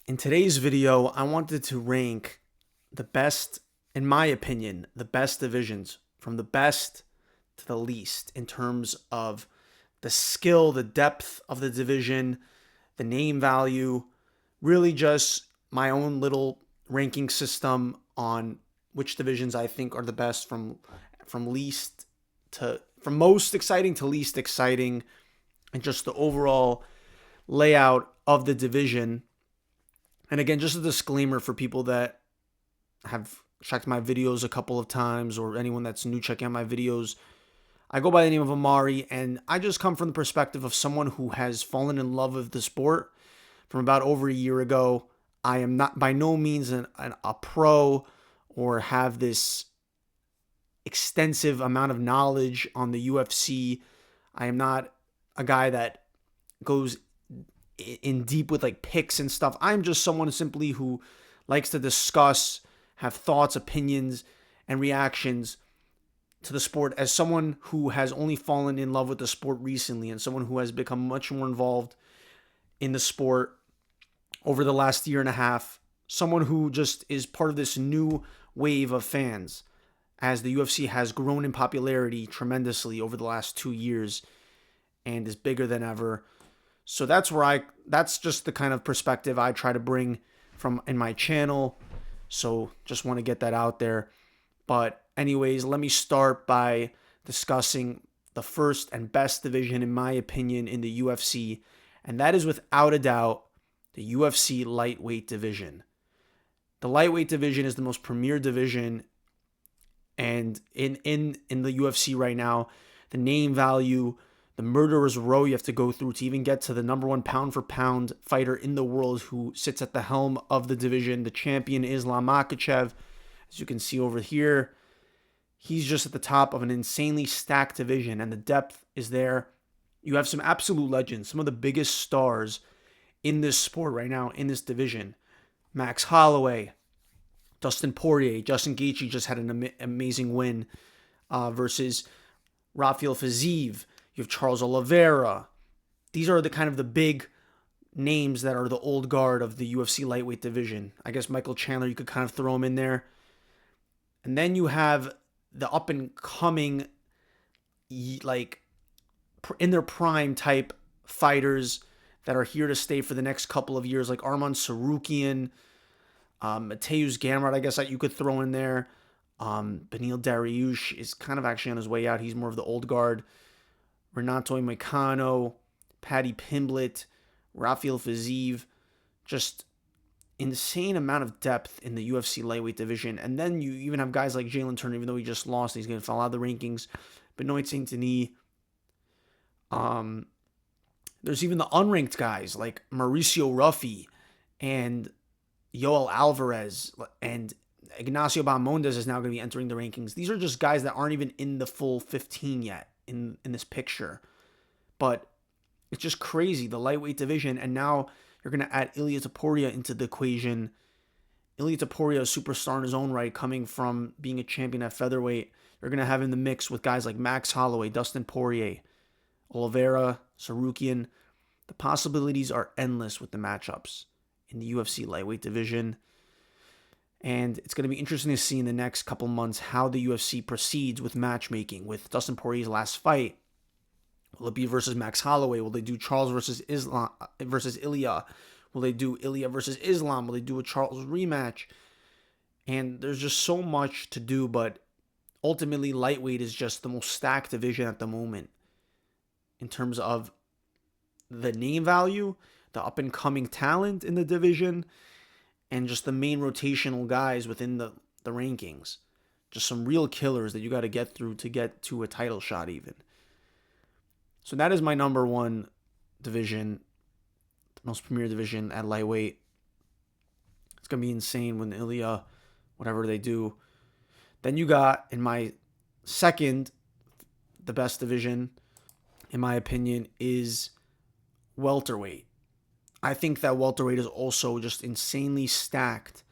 In today's video, I wanted to rank the best, in my opinion, the best divisions from the best to the least in terms of the skill, the depth of the division, the name value, really just my own little ranking system on which divisions I think are the best from least to from most exciting to least exciting, and just the overall layout of the division. And again, just a disclaimer for people that have checked my videos a couple of times or anyone that's new checking out my videos. I go by the name of Amari, and I just come from the perspective of someone who has fallen in love with the sport from about over a year ago. I am not by no means a pro or have this extensive amount of knowledge on the UFC. I am not a guy that goes in deep with like picks and stuff. I'm just someone simply who likes to discuss, have thoughts, opinions, and reactions to the sport as someone who has only fallen in love with the sport recently and someone who has become much more involved in the sport over the last year and a half. Someone who just is part of this new wave of fans as the UFC has grown in popularity tremendously over the last 2 years and is bigger than ever. So that's just the kind of perspective I try to bring from in my channel. So just want to get that out there. But anyways, let me start by discussing the first and best division in my opinion in the UFC, and that is without a doubt the UFC lightweight division. The lightweight division is the most premier division, and in the UFC right now, the name value, the murderer's row you have to go through to even get to the number one pound for pound fighter in the world who sits at the helm of the division, the champion Islam Makhachev. As you can see over here, he's just at the top of an insanely stacked division, and the depth is there. You have some absolute legends, some of the biggest stars in this sport right now in this division. Max Holloway, Dustin Poirier, Justin Gaethje just had an amazing win versus Rafael Fiziev. You have Charles Oliveira. These are the kind of the big names that are the old guard of the UFC lightweight division. I guess Michael Chandler, you could kind of throw him in there. And then you have the up and coming, like in their prime type fighters that are here to stay for the next couple of years, like Arman Tsarukyan, Mateusz Gamrot, I guess that you could throw in there. Beneil Dariush is kind of actually on his way out. He's more of the old guard. Renato Moicano, Paddy Pimblett, Rafael Fiziev, just insane amount of depth in the UFC lightweight division. And then you even have guys like Jalen Turner, even though he just lost, he's going to fall out of the rankings. Benoit Saint Denis. There's even the unranked guys like Mauricio Ruffy and Yoel Alvarez, and Ignacio Bahamondes is now going to be entering the rankings. These are just guys that aren't even in the full 15 yet in this picture. But it's just crazy, the lightweight division. And now you're going to add Ilia Topuria into the equation. Ilia Topuria, a superstar in his own right, coming from being a champion at featherweight. You're going to have in the mix with guys like Max Holloway, Dustin Poirier, Oliveira, Tsarukyan. The possibilities are endless with the matchups in the UFC lightweight division. And it's going to be interesting to see in the next couple months how the UFC proceeds with matchmaking. With Dustin Poirier's last fight, will it be versus Max Holloway? Will they do Charles versus Ilya? Will they do Ilya versus Islam? Will they do a Charles rematch? And there's just so much to do, but ultimately lightweight is just the most stacked division at the moment in terms of the name value, the up-and-coming talent in the division, and just the main rotational guys within the rankings. Just some real killers that you got to get through to get to a title shot even. So that is my number one division, the most premier division at lightweight. It's going to be insane when Ilya, whatever they do. Then you got, in my second, the best division, in my opinion, is welterweight. I think that welterweight is also just insanely stacked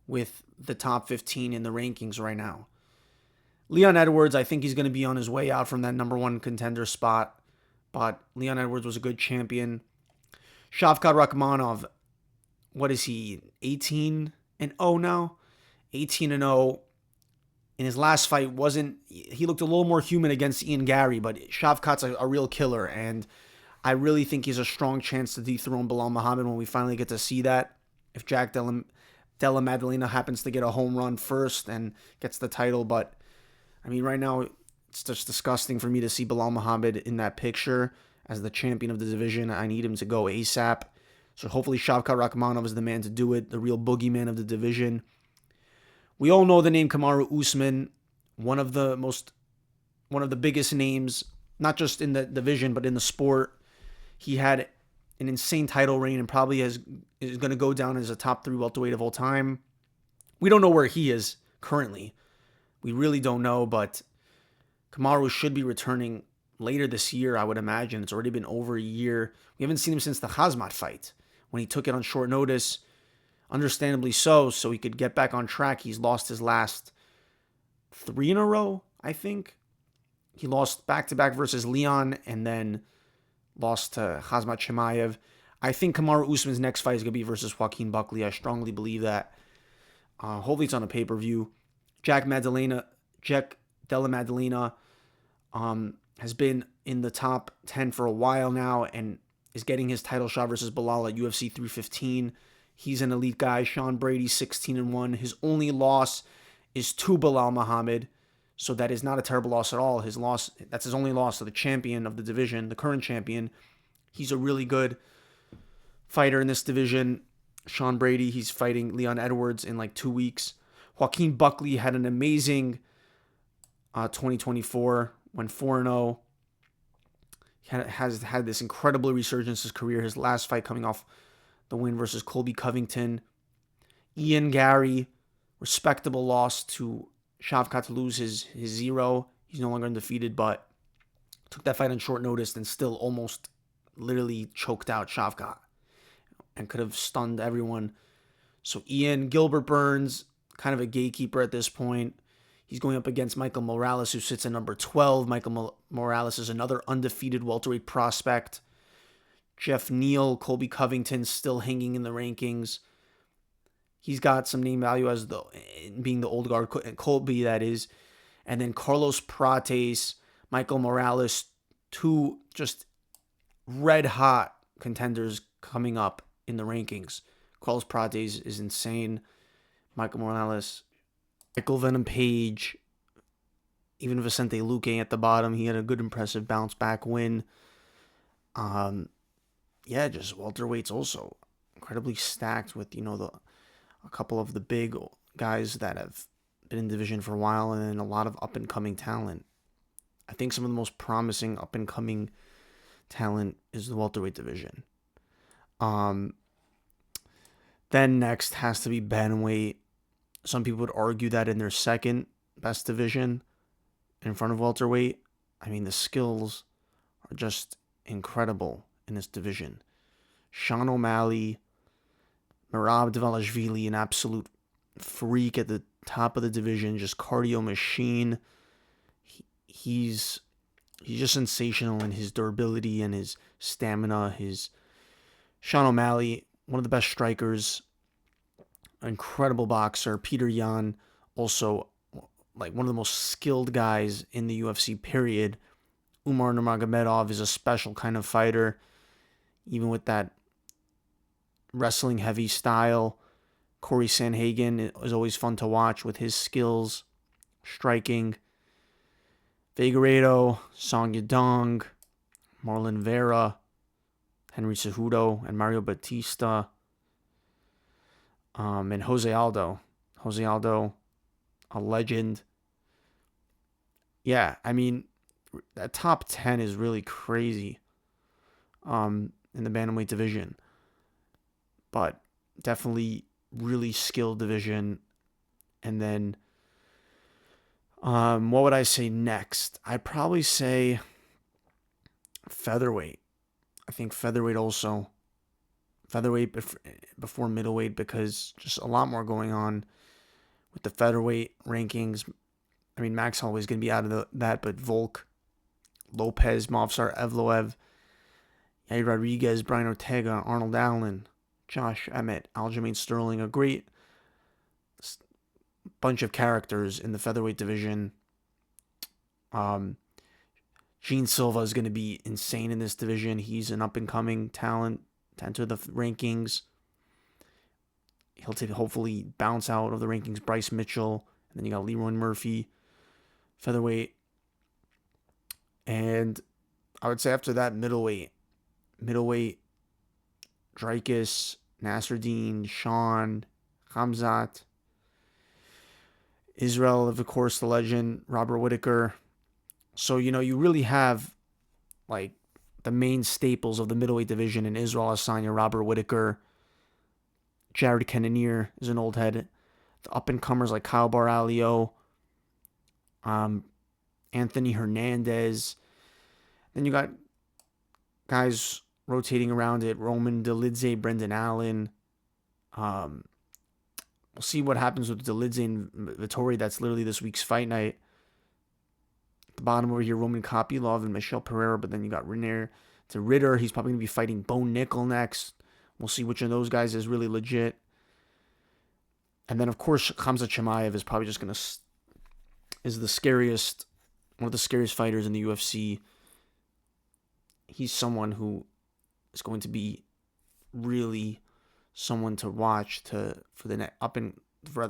with the top 15 in the rankings right now. Leon Edwards, I think he's going to be on his way out from that number one contender spot, but Leon Edwards was a good champion. Shavkat Rakhmonov what is he, 18-0 now? 18-0. In his last fight, he looked a little more human against Ian Gary, but Shavkat's a real killer, and I really think he's a strong chance to dethrone Bilal Muhammad when we finally get to see that. If Jack Della Maddalena happens to get a home run first and gets the title, but I mean, right now it's just disgusting for me to see Bilal Muhammad in that picture as the champion of the division. I need him to go ASAP. So hopefully Shavkat Rakhmonov is the man to do it, the real boogeyman of the division. We all know the name Kamaru Usman, one of the biggest names, not just in the division but in the sport. He had an insane title reign and probably is going to go down as a top 3 welterweight of all time. We don't know where he is currently. We really don't know, but Kamaru should be returning later this year, I would imagine. It's already been over a year. We haven't seen him since the Khamzat fight when he took it on short notice. Understandably so he could get back on track. He's lost his last 3 in a row, I think. He lost back-to-back versus Leon and then lost to Khamzat Chimaev. I think Kamaru Usman's next fight is going to be versus Joaquin Buckley. I strongly believe that. Hopefully it's on a pay-per-view. Jack Della Maddalena has been in the top 10 for a while now and is getting his title shot versus Bilal at UFC 315. He's an elite guy. Sean Brady, 16-1. His only loss is to Bilal Muhammad. So that is not a terrible loss at all. That's his only loss to the champion of the division, the current champion. He's a really good fighter in this division. Sean Brady, he's fighting Leon Edwards in like 2 weeks. Joaquin Buckley had an amazing 2024, went 4-0. He has had this incredible resurgence in his career. His last fight coming off the win versus Colby Covington. Ian Gary, respectable loss to Shavkat to lose his 0. He's no longer undefeated, but took that fight on short notice and still almost literally choked out Shavkat and could have stunned everyone. So Gilbert Burns, kind of a gatekeeper at this point. He's going up against Michael Morales, who sits at number 12. Michael Morales is another undefeated welterweight prospect. Jeff Neal, Colby Covington still hanging in the rankings. He's got some name value as being the old guard, Colby that is. And then Carlos Prates, Michael Morales, 2 just red hot contenders coming up in the rankings. Carlos Prates is insane. Michael Morales, Michael Venom Page, even Vicente Luque at the bottom. He had a good, impressive bounce back win. Just welterweights also incredibly stacked with a couple of the big guys that have been in division for a while, and then a lot of up and coming talent. I think some of the most promising up and coming talent is the welterweight division. Then next has to be bantamweight. Some people would argue that in their second best division in front of welterweight. I mean, the skills are just incredible in this division. Sean O'Malley, Merab Dvalishvili, an absolute freak at the top of the division, just cardio machine. He's just sensational in his durability and his stamina. Sean O'Malley, one of the best strikers, incredible boxer. Peter Yan, also like one of the most skilled guys in the UFC, period. Umar Nurmagomedov is a special kind of fighter, even with that wrestling heavy style. Corey Sanhagen is always fun to watch with his skills, striking. Figueiredo, Song Yadong, Marlon Vera, Henry Cejudo, and Mario Batista. And Jose Aldo. Jose Aldo, a legend. Yeah, I mean, that top 10 is really crazy in the bantamweight division. But definitely really skilled division. And then what would I say next? I'd probably say featherweight. I think featherweight also. Featherweight before middleweight, because just a lot more going on with the featherweight rankings. I mean, Max Holloway is going to be out of that, but Volk, Lopez, Movsar Evloev, Yair Rodriguez, Brian Ortega, Arnold Allen, Josh Emmett, Aljamain Sterling, a great bunch of characters in the featherweight division. Gene Silva is going to be insane in this division. He's an up-and-coming talent to enter the rankings. He'll hopefully bounce out of the rankings. Bryce Mitchell, and then you got Leroy Murphy, featherweight. And I would say after that, middleweight, Dricus, Nasruddin, Sean, Khamzat, Israel, of course, the legend, Robert Whittaker. So, you really have, like, the main staples of the middleweight division in Israel Adesanya, Robert Whittaker. Jared Cannonier is an old head. The up-and-comers like Kyle Baralio, Anthony Hernandez. Then you got guys rotating around it. Roman Dolidze, Brendan Allen. We'll see what happens with Dolidze and Vittori. That's literally this week's fight night. At the bottom over here, Roman Kopylov and Michelle Pereira. But then you got René to Ritter. He's probably going to be fighting Bo Nickel next. We'll see which of those guys is really legit. And then, of course, Khamzat Chimaev is probably just going to... is the scariest... one of the scariest fighters in the UFC. He's someone who is going to be really someone to watch for the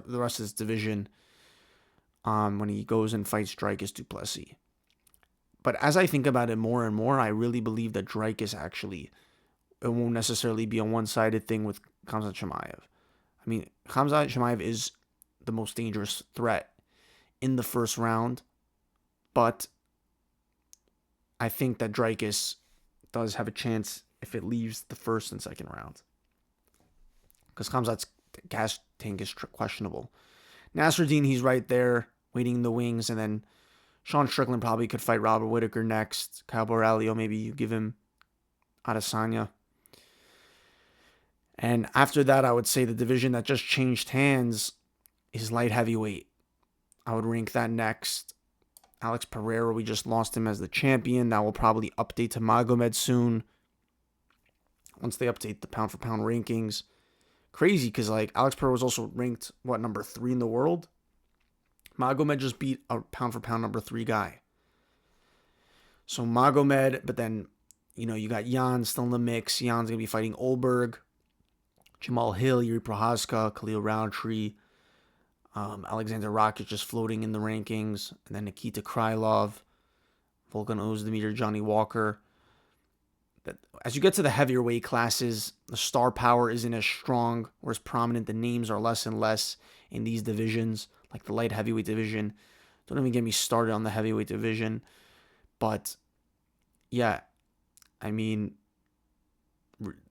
rest of this division when he goes and fights Dricus du Plessis. But as I think about it more and more, I really believe that Dricus actually, it won't necessarily be a one-sided thing with Khamzat Chimaev. I mean, Khamzat Chimaev is the most dangerous threat in the first round, but I think that Dricus does have a chance if it leaves the first and second round. Because Khamzat's gas tank is questionable. Nasruddin, he's right there, waiting in the wings. And then Sean Strickland probably could fight Robert Whittaker next. Kyle Borralio, maybe you give him Adesanya. And after that, I would say the division that just changed hands is light heavyweight. I would rank that next. Alex Pereira, we just lost him as the champion. That will probably update to Magomed soon. Once they update the pound-for-pound rankings. Crazy, because like Alex Pereira was also ranked, number 3 in the world? Magomed just beat a pound-for-pound number 3 guy. So Magomed, but then, you got Jan still in the mix. Jan's going to be fighting Olberg, Jamal Hill, Yuri Prohaska, Khalil Roundtree, Alexander Rakic just floating in the rankings, and then Nikita Krylov, Volkan Ozdemir, Johnny Walker. But as you get to the heavier weight classes, the star power isn't as strong or as prominent. The names are less and less in these divisions, like the light heavyweight division. Don't even get me started on the heavyweight division. But, yeah, I mean,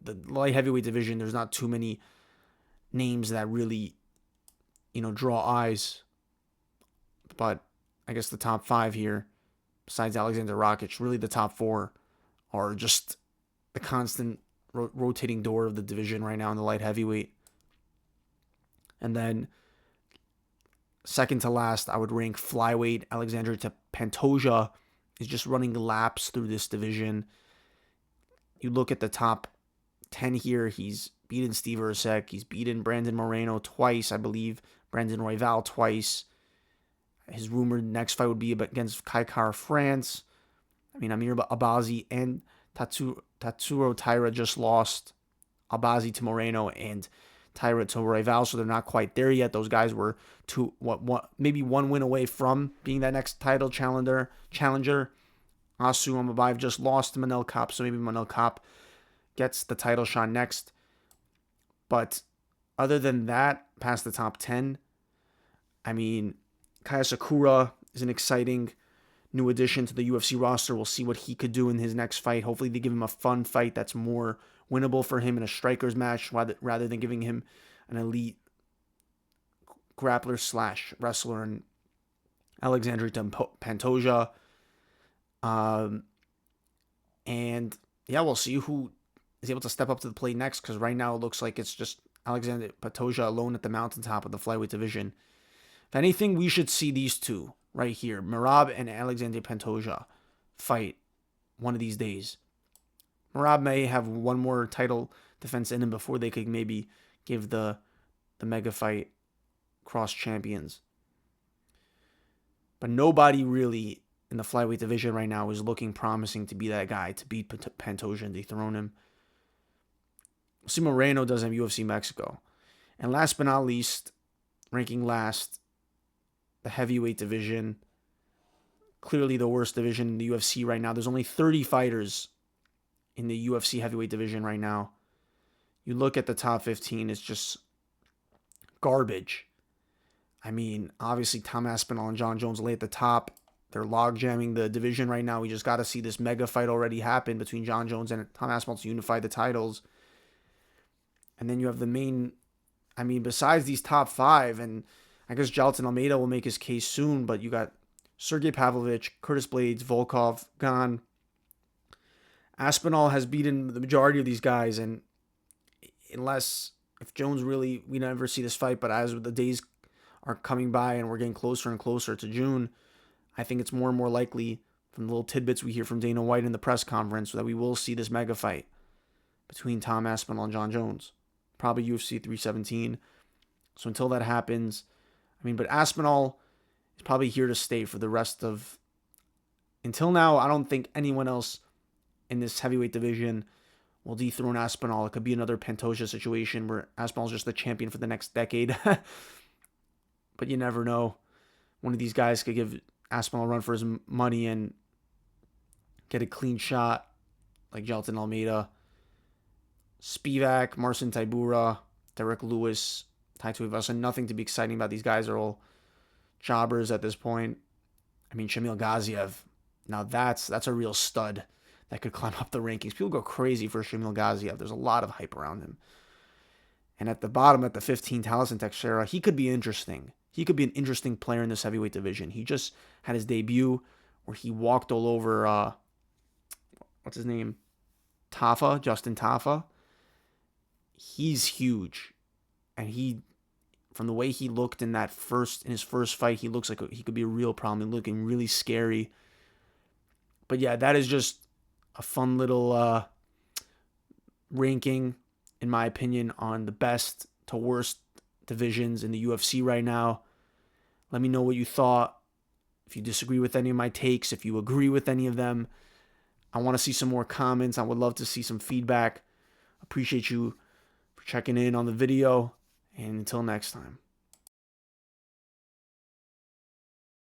the light heavyweight division, there's not too many names that really, draw eyes. But I guess the top 5 here, besides Alexander Rakic, really the top 4 are just the constant rotating door of the division right now in the light heavyweight. And then second to last, I would rank flyweight. Alexander Pantoja is just running laps through this division. You look at the top 10 here, he's beaten Steve Ercek. He's beaten Brandon Moreno twice, I believe. Brandon Royval twice. His rumored next fight would be against Kai Kara France. I mean, Amir Abazi and Tatsuro Taira just lost. Abazi to Moreno and Taira to Royval, so they're not quite there yet. Those guys were maybe one win away from being that next title challenger. Asu Amabayev just lost to Manel Kape, so maybe Manel Kape gets the title shot next. But other than that, past the top 10, I mean, Kaya Sakura is an exciting new addition to the UFC roster. We'll see what he could do in his next fight. Hopefully they give him a fun fight that's more winnable for him in a striker's match rather than giving him an elite grappler / wrestler in Alexandre Pantoja. And yeah, we'll see who is able to step up to the plate next, because right now it looks like it's just Alexander Pantoja alone at the mountaintop of the flyweight division. If anything, we should see these two right here, Merab and Alexander Pantoja, fight one of these days. Merab may have one more title defense in him before they could maybe give the mega fight cross champions. But nobody really in the flyweight division right now is looking promising to be that guy to beat Pantoja and dethrone him. We'll see Moreno does in UFC Mexico. And last but not least, ranking last, the heavyweight division. Clearly the worst division in the UFC right now. There's only 30 fighters in the UFC heavyweight division right now. You look at the top 15, it's just garbage. I mean, obviously Tom Aspinall and Jon Jones lay at the top. They're log jamming the division right now. We just got to see this mega fight already happen between Jon Jones and Tom Aspinall to unify the titles. And then you have the main, I mean, besides these top 5, and I guess Jailton Almeida will make his case soon, but you got Sergey Pavlovich, Curtis Blades, Volkov, gone. Aspinall has beaten the majority of these guys, and unless, if Jones really, we never see this fight, but as the days are coming by and we're getting closer and closer to June, I think it's more and more likely from the little tidbits we hear from Dana White in the press conference that we will see this mega fight between Tom Aspinall and Jon Jones. Probably UFC 317. So until that happens, I mean, but Aspinall is probably here to stay for the rest of, until now, I don't think anyone else in this heavyweight division will dethrone Aspinall. It could be another Pantoja situation where Aspinall's just the champion for the next decade. But you never know. One of these guys could give Aspinall a run for his money and get a clean shot like Jailton Almeida. Spivak, Marcin Tybura, Derek Lewis, Tai Tuivasa. Nothing to be exciting about. These guys are all jobbers at this point. I mean, Shamil Gaziev. Now that's a real stud that could climb up the rankings. People go crazy for Shamil Gaziev. There's a lot of hype around him. And at the bottom, at the 15, Taliesin Teixeira, he could be interesting. He could be an interesting player in this heavyweight division. He just had his debut where he walked all over, what's his name? Tafa, Justin Tafa. He's huge. And he, from the way he looked in his first fight, he looks like he could be a real problem. He's looking really scary. But yeah, that is just a fun little ranking, in my opinion, on the best to worst divisions in the UFC right now. Let me know what you thought. If you disagree with any of my takes, if you agree with any of them, I want to see some more comments. I would love to see some feedback. Appreciate you for checking in on the video. And until next time.